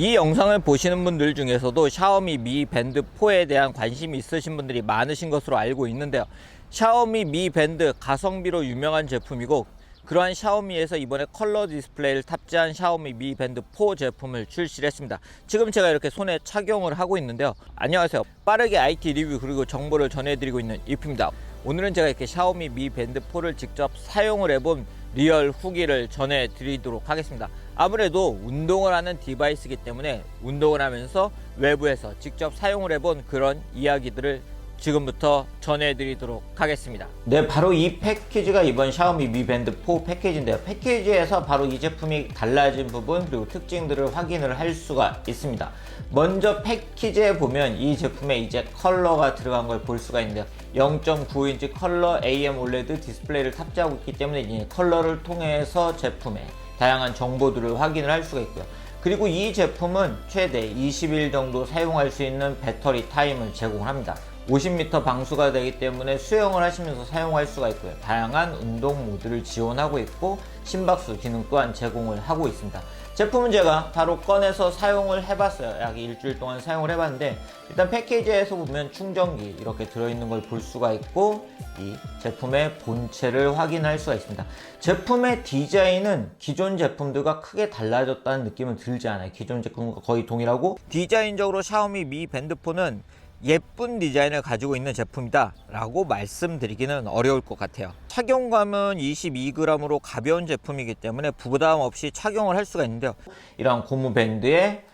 이 영상을 보시는 분들 중에서도 샤오미 미 밴드 4에 대한 관심이 있으신 분들이 많으신 것으로 알고 있는데요. 샤오미 미 밴드 가성비로 유명한 제품이고, 그러한 샤오미에서 이번에 컬러 디스플레이를 탑재한 샤오미 미 밴드 4 제품을 출시를 했습니다. 지금 제가 이렇게 손에 착용을 하고 있는데요. 안녕하세요. 빠르게 IT 리뷰 그리고 정보를 전해드리고 있는 이프입니다. 오늘은 제가 이렇게 샤오미 미 밴드 4를 직접 사용을 해본 리얼 후기를 전해드리도록 하겠습니다. 아무래도 운동을 하는 디바이스이기 때문에 운동을 하면서 외부에서 직접 사용을 해본 그런 이야기들을 지금부터 전해드리도록 하겠습니다. 네, 바로 이 패키지가 이번 샤오미 미 밴드 4 패키지인데요. 패키지에서 바로 이 제품이 달라진 부분 그리고 특징들을 확인을 할 수가 있습니다. 먼저 패키지에 보면 이 제품에 이제 컬러가 들어간 걸 볼 수가 있는데요. 0.95인치 컬러 AMOLED 디스플레이를 탑재하고 있기 때문에 이 컬러를 통해서 제품의 다양한 정보들을 확인을 할 수가 있고요. 그리고 이 제품은 최대 20일 정도 사용할 수 있는 배터리 타임을 제공합니다. 50m 방수가 되기 때문에 수영을 하시면서 사용할 수가 있고요. 다양한 운동 모드를 지원하고 있고 심박수 기능 또한 제공을 하고 있습니다. 제품은 제가 바로 꺼내서 사용을 해봤어요. 약 일주일 동안 사용을 해봤는데, 일단 패키지에서 보면 충전기 이렇게 들어있는 걸 볼 수가 있고, 이 제품의 본체를 확인할 수가 있습니다. 제품의 디자인은 기존 제품들과 크게 달라졌다는 느낌은 들지 않아요. 기존 제품과 거의 동일하고, 디자인적으로 샤오미 미 밴드 4는 예쁜 디자인을 가지고 있는 제품이다 라고 말씀드리기는 어려울 것 같아요. 착용감은 22g으로 가벼운 제품이기 때문에 부담 없이 착용을 할 수가 있는데요. 이런 고무 밴드에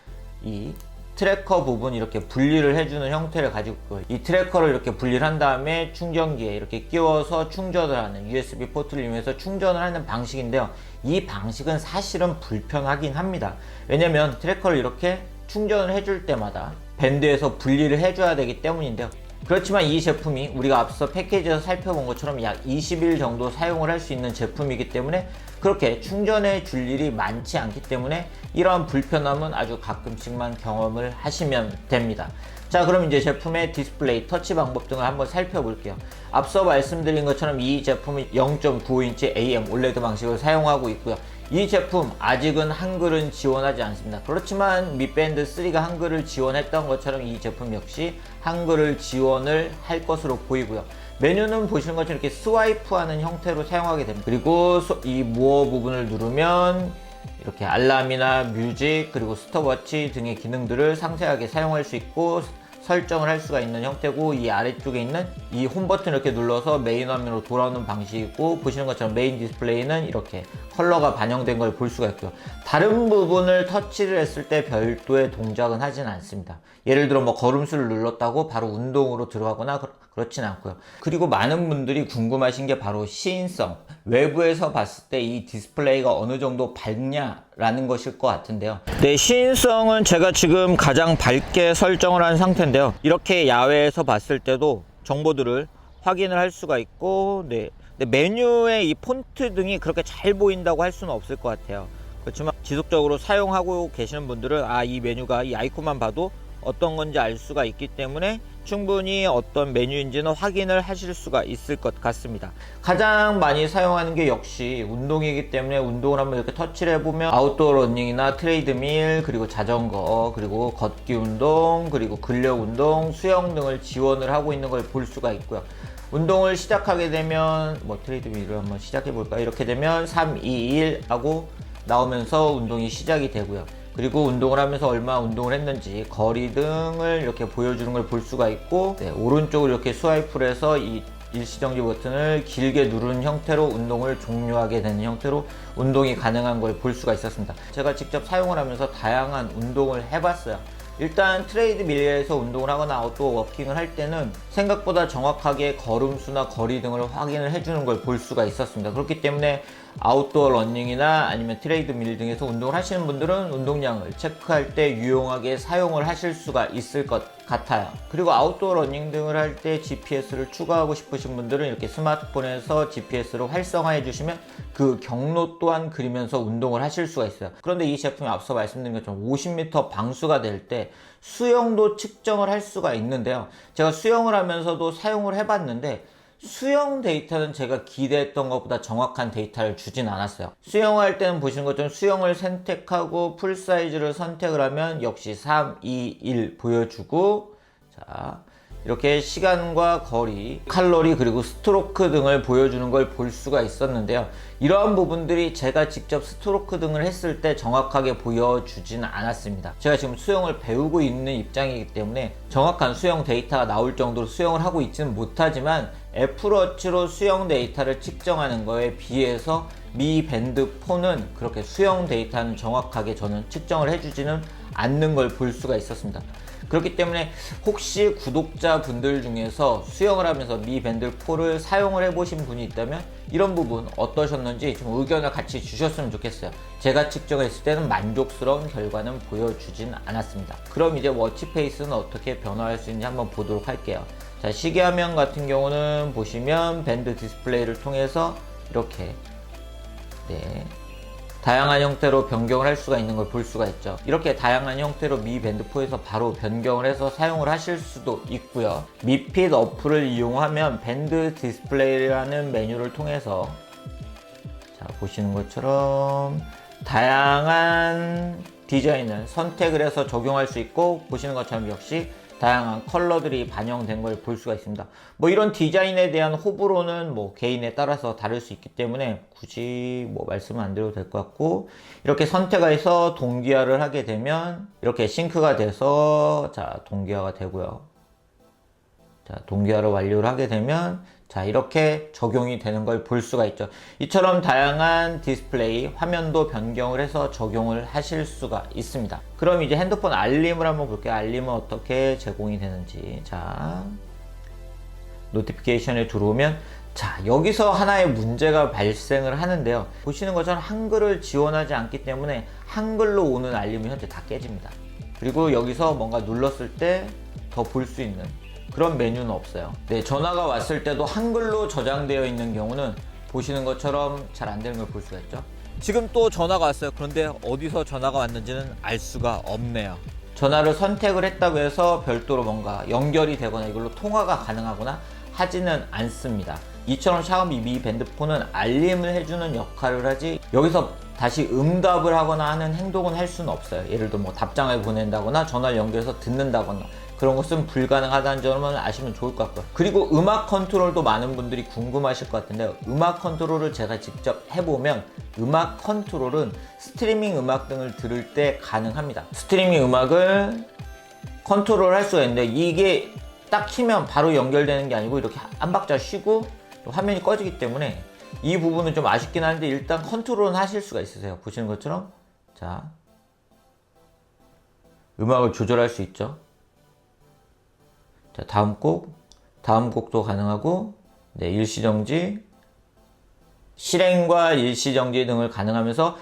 이 트래커 부분 이렇게 분리를 해주는 형태를 가지고 있고요. 이 트래커를 이렇게 분리를 한 다음에 충전기에 이렇게 끼워서 충전을 하는 USB 포트를 이용해서 충전을 하는 방식인데요. 이 방식은 사실은 불편하긴 합니다. 왜냐면 트래커를 이렇게 충전을 해줄 때마다 밴드에서 분리를 해줘야 되기 때문인데요. 그렇지만 이 제품이 우리가 앞서 패키지에서 살펴본 것처럼 약 20일 정도 사용을 할 수 있는 제품이기 때문에 그렇게 충전해 줄 일이 많지 않기 때문에 이러한 불편함은 아주 가끔씩만 경험을 하시면 됩니다. 자, 그럼 이제 제품의 디스플레이, 터치 방법 등을 한번 살펴볼게요. 앞서 말씀드린 것처럼 이 제품이 0.95인치 AMOLED 방식을 사용하고 있고요. 이 제품 아직은 한글은 지원하지 않습니다. 그렇지만 미 밴드 3가 한글을 지원했던 것처럼 이 제품 역시 한글을 지원을 할 것으로 보이고요. 메뉴는 보시는 것처럼 이렇게 스와이프하는 형태로 사용하게 됩니다. 그리고 이 무어 부분을 누르면 이렇게 알람이나 뮤직 그리고 스톱워치 등의 기능들을 상세하게 사용할 수 있고 설정을 할 수가 있는 형태고, 이 아래쪽에 있는 이 홈 버튼 이렇게 눌러서 메인 화면으로 돌아오는 방식이고, 보시는 것처럼 메인 디스플레이는 이렇게 컬러가 반영된 걸 볼 수가 있고요. 다른 부분을 터치를 했을 때 별도의 동작은 하진 않습니다. 예를 들어 뭐 걸음수를 눌렀다고 바로 운동으로 들어가거나 그렇진 않고요. 그리고 많은 분들이 궁금하신 게 바로 시인성, 외부에서 봤을 때 이 디스플레이가 어느 정도 밝냐라는 것일 것 같은데요. 네, 시인성은 제가 지금 가장 밝게 설정을 한 상태인데요. 이렇게 야외에서 봤을 때도 정보들을 확인을 할 수가 있고, 네, 메뉴에 이 폰트 등이 그렇게 잘 보인다고 할 수는 없을 것 같아요. 그렇지만 지속적으로 사용하고 계시는 분들은 이 메뉴가 이 아이콘만 봐도 어떤 건지 알 수가 있기 때문에 충분히 어떤 메뉴인지는 확인을 하실 수가 있을 것 같습니다. 가장 많이 사용하는 게 역시 운동이기 때문에 운동을 한번 이렇게 터치를 해보면 아웃도어 러닝이나 트레이드밀 그리고 자전거 그리고 걷기 운동 그리고 근력 운동 수영 등을 지원을 하고 있는 걸 볼 수가 있고요. 운동을 시작하게 되면 뭐 트레이드밀을 한번 시작해 볼까, 이렇게 되면 3, 2, 1 하고 나오면서 운동이 시작이 되고요. 그리고 운동을 하면서 얼마 운동을 했는지 거리 등을 이렇게 보여주는 걸 볼 수가 있고, 네, 오른쪽으로 이렇게 스와이프를 해서 이 일시정지 버튼을 길게 누르는 형태로 운동을 종료하게 되는 형태로 운동이 가능한 걸 볼 수가 있었습니다. 제가 직접 사용을 하면서 다양한 운동을 해봤어요. 일단 트레이드밀에서 운동을 하거나 아웃도어 워킹을 할 때는 생각보다 정확하게 걸음수나 거리 등을 확인을 해주는 걸 볼 수가 있었습니다. 그렇기 때문에 아웃도어 러닝이나 아니면 트레이드밀 등에서 운동을 하시는 분들은 운동량을 체크할 때 유용하게 사용을 하실 수가 있을 것 같아요. 그리고 아웃도어 러닝 등을 할 때 GPS를 추가하고 싶으신 분들은 이렇게 스마트폰에서 GPS를 활성화해 주시면 그 경로 또한 그리면서 운동을 하실 수가 있어요. 그런데 이 제품이 앞서 말씀드린 것처럼 50m 방수가 될 때 수영도 측정을 할 수가 있는데요. 제가 수영을 하면서도 사용을 해봤는데 수영 데이터는 제가 기대했던 것보다 정확한 데이터를 주진 않았어요. 수영할 때는 보시는 것처럼 수영을 선택하고 풀 사이즈를 선택을 하면 역시 3, 2, 1 보여주고, 자, 이렇게 시간과 거리, 칼로리, 그리고 스트로크 등을 보여주는 걸 볼 수가 있었는데요. 이러한 부분들이 제가 직접 스트로크 등을 했을 때 정확하게 보여주지는 않았습니다. 제가 지금 수영을 배우고 있는 입장이기 때문에 정확한 수영 데이터가 나올 정도로 수영을 하고 있지는 못하지만 애플워치로 수영 데이터를 측정하는 거에 비해서 미 밴드 4는 그렇게 수영 데이터는 정확하게 저는 측정을 해주지는 않는 걸 볼 수가 있었습니다. 그렇기 때문에 혹시 구독자분들 중에서 수영을 하면서 미 밴드 4를 사용을 해보신 분이 있다면 이런 부분 어떠셨는지 좀 의견을 같이 주셨으면 좋겠어요. 제가 측정했을 때는 만족스러운 결과는 보여주진 않았습니다. 그럼 이제 워치페이스는 어떻게 변화할 수 있는지 한번 보도록 할게요. 자, 시계화면 같은 경우는 보시면 밴드 디스플레이를 통해서 이렇게 다양한 형태로 변경을 할 수가 있는 걸 볼 수가 있죠. 이렇게 다양한 형태로 미 밴드 4에서 바로 변경을 해서 사용을 하실 수도 있고요. 미핏 어플을 이용하면 밴드 디스플레이라는 메뉴를 통해서 자, 보시는 것처럼 다양한 디자인을 선택을 해서 적용할 수 있고, 보시는 것처럼 역시 다양한 컬러들이 반영된 걸 볼 수가 있습니다. 뭐 이런 디자인에 대한 호불호는 뭐 개인에 따라서 다를 수 있기 때문에 굳이 뭐 말씀은 안 드려도 될 것 같고, 이렇게 선택해서 동기화를 하게 되면 이렇게 싱크가 돼서 자, 동기화가 되고요. 자, 동기화를 완료를 하게 되면 자, 이렇게 적용이 되는 걸 볼 수가 있죠. 이처럼 다양한 디스플레이, 화면도 변경을 해서 적용을 하실 수가 있습니다. 그럼 이제 핸드폰 알림을 한번 볼게요. 알림은 어떻게 제공이 되는지. 자, 노티피케이션에 들어오면 자, 여기서 하나의 문제가 발생을 하는데요. 보시는 것처럼 한글을 지원하지 않기 때문에 한글로 오는 알림은 현재 다 깨집니다. 그리고 여기서 뭔가 눌렀을 때 더 볼 수 있는 그런 메뉴는 없어요. 네, 전화가 왔을 때도 한글로 저장되어 있는 경우는 보시는 것처럼 잘 안 되는 걸 볼 수가 있죠. 지금 또 전화가 왔어요. 그런데 어디서 전화가 왔는지는 알 수가 없네요. 전화를 선택을 했다고 해서 별도로 뭔가 연결이 되거나 이걸로 통화가 가능하거나 하지는 않습니다. 이처럼 샤오미 미 밴드 4는 알림을 해주는 역할을 하지 여기서 다시 응답을 하거나 하는 행동은 할 수는 없어요. 예를 들어 뭐 답장을 보낸다거나 전화를 연결해서 듣는다거나 그런 것은 불가능하다는 점을 아시면 좋을 것 같고요. 그리고 음악 컨트롤도 많은 분들이 궁금하실 것 같은데요. 음악 컨트롤을 제가 직접 해보면 음악 컨트롤은 스트리밍 음악 등을 들을 때 가능합니다. 스트리밍 음악을 컨트롤 할 수가 있는데 이게 딱 키면 바로 연결되는 게 아니고 이렇게 한 박자 쉬고 화면이 꺼지기 때문에 이 부분은 좀 아쉽긴 한데 일단 컨트롤은 하실 수가 있으세요. 보시는 것처럼 자, 음악을 조절할 수 있죠. 자, 다음 곡도 가능하고, 네, 일시정지, 실행과 일시정지 등을 가능하면서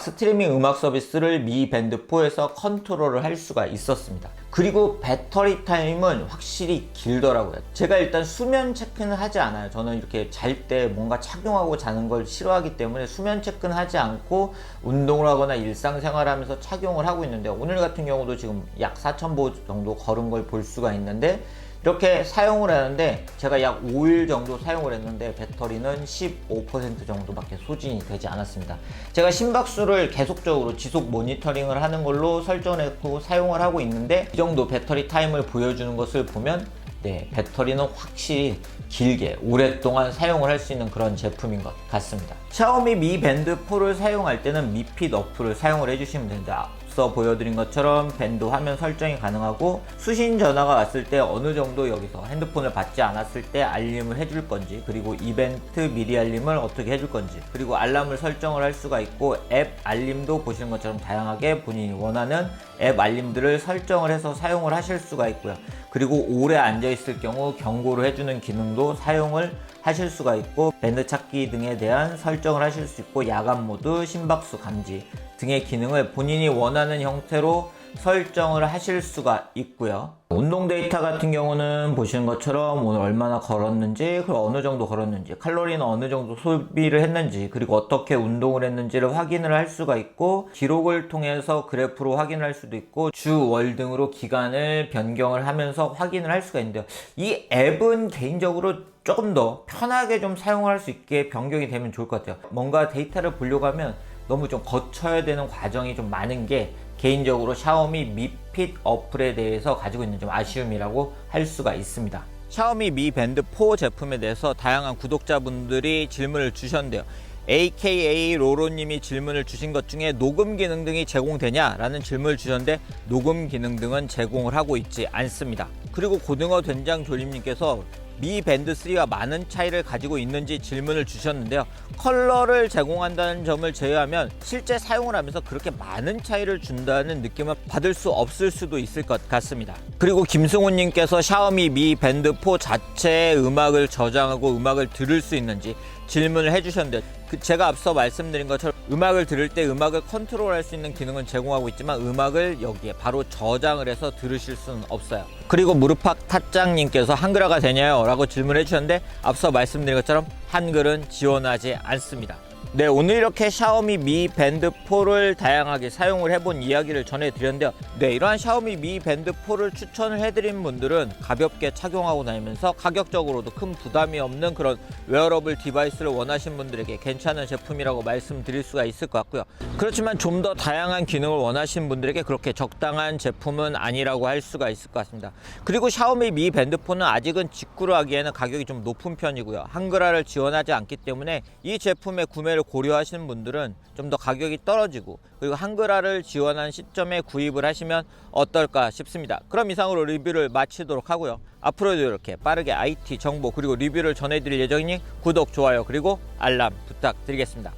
스트리밍 음악 서비스를 미 밴드 4에서 컨트롤을 할 수가 있었습니다. 그리고 배터리 타임은 확실히 길더라고요. 제가 일단 수면 체크는 하지 않아요. 저는 이렇게 잘 때 뭔가 착용하고 자는 걸 싫어하기 때문에 수면 체크는 하지 않고 운동을 하거나 일상생활 하면서 착용을 하고 있는데, 오늘 같은 경우도 지금 약 4,000보 정도 걸은 걸 볼 수가 있는데, 이렇게 사용을 하는데 제가 약 5일 정도 사용을 했는데 배터리는 15% 정도밖에 소진이 되지 않았습니다. 제가 심박수를 계속적으로 지속 모니터링을 하는 걸로 설정했고 사용을 하고 있는데 이 정도 배터리 타임을 보여주는 것을 보면 네, 배터리는 확실히 길게 오랫동안 사용을 할 수 있는 그런 제품인 것 같습니다. 샤오미 미 밴드 4를 사용할 때는 미핏 어플을 사용을 해주시면 됩니다. 앞서 보여드린 것처럼 밴드 화면 설정이 가능하고 수신 전화가 왔을 때 어느 정도 여기서 핸드폰을 받지 않았을 때 알림을 해줄 건지, 그리고 이벤트 미리 알림을 어떻게 해줄 건지, 그리고 알람을 설정을 할 수가 있고 앱 알림도 보시는 것처럼 다양하게 본인이 원하는 앱 알림들을 설정을 해서 사용을 하실 수가 있고요. 그리고 오래 앉아 있을 경우 경고를 해주는 기능도 사용을 하실 수가 있고, 밴드 찾기 등에 대한 설정을 하실 수 있고, 야간 모드, 심박수 감지 등의 기능을 본인이 원하는 형태로 설정을 하실 수가 있고요. 운동 데이터 같은 경우는 보시는 것처럼 오늘 얼마나 걸었는지, 그리고 어느 정도 걸었는지, 칼로리는 어느 정도 소비를 했는지, 그리고 어떻게 운동을 했는지를 확인을 할 수가 있고, 기록을 통해서 그래프로 확인을 할 수도 있고, 주, 월 등으로 기간을 변경을 하면서 확인을 할 수가 있는데요. 이 앱은 개인적으로 조금 더 편하게 좀 사용할 수 있게 변경이 되면 좋을 것 같아요. 뭔가 데이터를 보려고 하면 너무 좀 거쳐야 되는 과정이 좀 많은 게 개인적으로 샤오미 미 핏 어플에 대해서 가지고 있는 좀 아쉬움이라고 할 수가 있습니다. 샤오미 미 밴드 4 제품에 대해서 다양한 구독자분들이 질문을 주셨는데요. AKA 로로님이 질문을 주신 것 중에 녹음 기능 등이 제공되냐라는 질문을 주셨는데 녹음 기능 등은 제공을 하고 있지 않습니다. 그리고 고등어 된장 조림님께서 미 밴드 3와 많은 차이를 가지고 있는지 질문을 주셨는데요. 컬러를 제공한다는 점을 제외하면 실제 사용을 하면서 그렇게 많은 차이를 준다는 느낌을 받을 수 없을 수도 있을 것 같습니다. 그리고 김승훈님께서 샤오미 미 밴드 4 자체의 음악을 저장하고 음악을 들을 수 있는지 질문을 해주셨는데 제가 앞서 말씀드린 것처럼 음악을 들을 때 음악을 컨트롤할 수 있는 기능은 제공하고 있지만 음악을 여기에 바로 저장을 해서 들으실 수는 없어요. 그리고 무르팍 타짱님께서 한글화가 되냐요? 라고 질문해 주셨는데 앞서 말씀드린 것처럼 한글은 지원하지 않습니다. 네, 오늘 이렇게 샤오미 미 밴드 4를 다양하게 사용을 해본 이야기를 전해드렸는데요. 네, 이러한 샤오미 미 밴드 4를 추천을 해드린 분들은 가볍게 착용하고 다니면서 가격적으로도 큰 부담이 없는 그런 웨어러블 디바이스를 원하시는 분들에게 괜찮은 제품이라고 말씀드릴 수가 있을 것 같고요. 그렇지만 좀 더 다양한 기능을 원하시는 분들에게 그렇게 적당한 제품은 아니라고 할 수가 있을 것 같습니다. 그리고 샤오미 미 밴드 4는 아직은 직구로 하기에는 가격이 좀 높은 편이고요. 한글화를 지원하지 않기 때문에 이 제품의 구매를 고려하시는 분들은 좀 더 가격이 떨어지고 그리고 한글화를 지원한 시점에 구입을 하시면 어떨까 싶습니다. 그럼 이상으로 리뷰를 마치도록 하고요. 앞으로도 이렇게 빠르게 IT 정보 그리고 리뷰를 전해드릴 예정이니 구독, 좋아요 그리고 알람 부탁드리겠습니다.